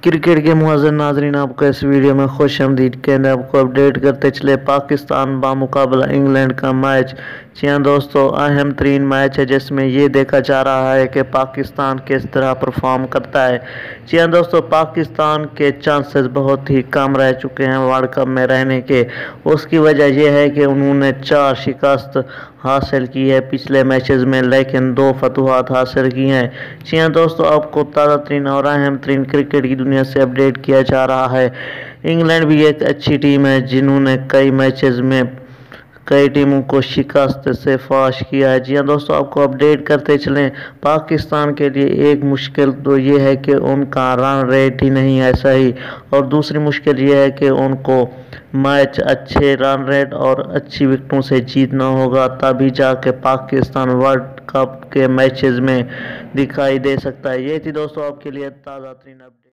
Cricket के मुअज़्ज़िज़ नाज़रीन, आपको इस वीडियो में खुश आमदीद कहते हैं। आपको अपडेट करते चले पाकिस्तान बामुकाबला इंग्लैंड का मैच। जी हाँ दोस्तों, अहम तरीन मैच है जिसमें ये देखा जा रहा है कि पाकिस्तान किस तरह परफॉर्म करता है। जी हाँ दोस्तों, पाकिस्तान के चांसेस बहुत ही कम रह चुके हैं वर्ल्ड कप में रहने के। उसकी वजह यह है कि उन्होंने 4 शिकस्त हासिल की है पिछले मैचेस में, लेकिन 2 फतूहात हासिल की हैं। जी हाँ दोस्तों, आपको ताज़ा तरीन और अहम तरीन क्रिकेट की दुनिया से अपडेट किया जा रहा है। इंग्लैंड भी एक अच्छी टीम है जिन्होंने कई मैचेस में कई टीमों को शिकस्त से फाश किया है। जी हाँ दोस्तों, आपको अपडेट करते चलें। पाकिस्तान के लिए एक मुश्किल तो ये है कि उनका रन रेट ही नहीं है सही, और दूसरी मुश्किल ये है कि उनको मैच अच्छे रन रेट और अच्छी विकेटों से जीतना होगा, तभी जाके पाकिस्तान वर्ल्ड कप के मैचेस में दिखाई दे सकता है। ये थी दोस्तों आपके लिए ताज़ा तरीन